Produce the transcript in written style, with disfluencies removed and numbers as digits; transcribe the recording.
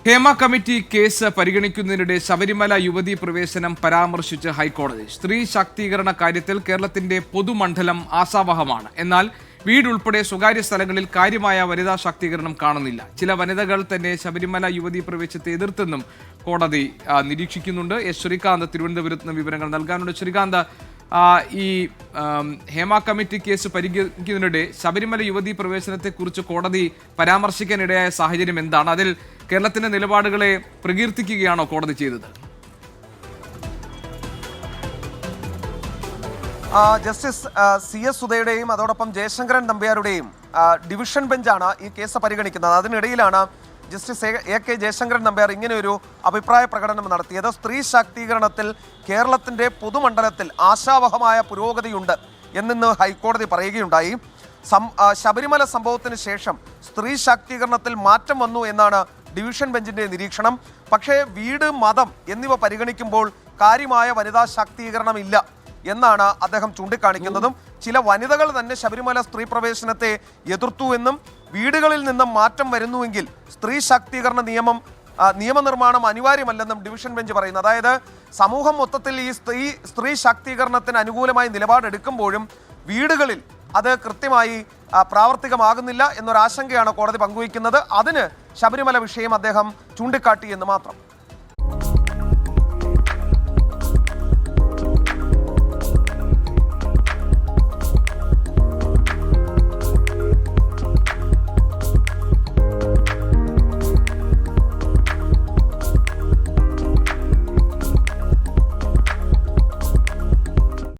Hema committee case പരിഗണിക്കുന്നതിനിടെ Sabarimala യുവതീ പ്രവേശനം പരാമർശിച്ച് ഹൈക്കോടതി. സ്ത്രീ ശാക്തീകരണ കാര്യത്തിൽ കേരളത്തിന്റെ പൊതുമണ്ഡലം ആശാവഹമാണ്. എന്നാൽ വീടുൾപ്പെടെ സ്വകാര്യ സ്ഥലങ്ങളിൽ കാര്യമായ വനിതാ ശാക്തീകരണം കാണുന്നില്ല. ചില വനിതകൾ തന്നെ ശബരിമല യുവതീ പ്രവേശത്തെ എതിർത്തെന്നും കോടതി നിരീക്ഷിക്കുന്നുണ്ട്. എസ് ശ്രീകാന്ത് തിരുവനന്തപുരത്ത് നിന്ന് വിവരങ്ങൾ നൽകാനുണ്ട്. ശ്രീകാന്ത്, ഈ ഹേമ കമ്മിറ്റി കേസ് പരിഗണിക്കുന്നതിനിടെ ശബരിമല യുവതീ പ്രവേശനത്തെക്കുറിച്ച് കോടതി പരാമർശിക്കാനിടയായ സാഹചര്യം എന്താണ്? അതിൽ കേരളത്തിന്റെ നിലപാടുകളെ പ്രകീർത്തിക്കുകയാണോ കോടതി ചെയ്തത്? ജസ്റ്റിസ് CS സുധയുടെയും അതോടൊപ്പം ജയശങ്കരൻ നമ്പ്യാരുടെയും ഡിവിഷൻ ബെഞ്ചാണ് ഈ കേസ് പരിഗണിക്കുന്നത്. അതിനിടയിലാണ് ജസ്റ്റിസ് AK ജയശങ്കരൻ നമ്പ്യാർ ഇങ്ങനെയൊരു അഭിപ്രായ പ്രകടനം നടത്തിയത്. സ്ത്രീ ശാക്തീകരണത്തിൽ കേരളത്തിൻ്റെ പൊതുമണ്ഡലത്തിൽ ആശാവഹമായ പുരോഗതിയുണ്ട് എന്നിന്ന് ഹൈക്കോടതി പറയുകയുണ്ടായി. ശബരിമല സംഭവത്തിന് ശേഷം സ്ത്രീ ശാക്തീകരണത്തിൽ മാറ്റം വന്നു എന്നാണ് ഡിവിഷൻ ബെഞ്ചിൻ്റെ നിരീക്ഷണം. പക്ഷേ വീട്, മതം എന്നിവ പരിഗണിക്കുമ്പോൾ കാര്യമായ വനിതാ ശാക്തീകരണം ഇല്ല എന്നാണ് അദ്ദേഹം ചൂണ്ടിക്കാണിക്കുന്നതും. ചില വനിതകൾ തന്നെ ശബരിമല സ്ത്രീ പ്രവേശനത്തെ എതിർത്തു എന്നും വീടുകളിൽ നിന്നും മാറ്റം വരുന്നുവെങ്കിൽ സ്ത്രീ ശാക്തീകരണ നിയമനിർമ്മാണം അനിവാര്യമല്ലെന്നും ഡിവിഷൻ ബെഞ്ച് പറയുന്നു. അതായത് സമൂഹം മൊത്തത്തിൽ ഈ സ്ത്രീ ശാക്തീകരണത്തിന് അനുകൂലമായി നിലപാടെടുക്കുമ്പോഴും വീടുകളിൽ അത് കൃത്യമായി പ്രാവർത്തികമാകുന്നില്ല എന്നൊരാശങ്കയാണ് കോടതി പങ്കുവയ്ക്കുന്നത്. അതിന് ശബരിമല വിഷയം അദ്ദേഹം ചൂണ്ടിക്കാട്ടി എന്ന് മാത്രം.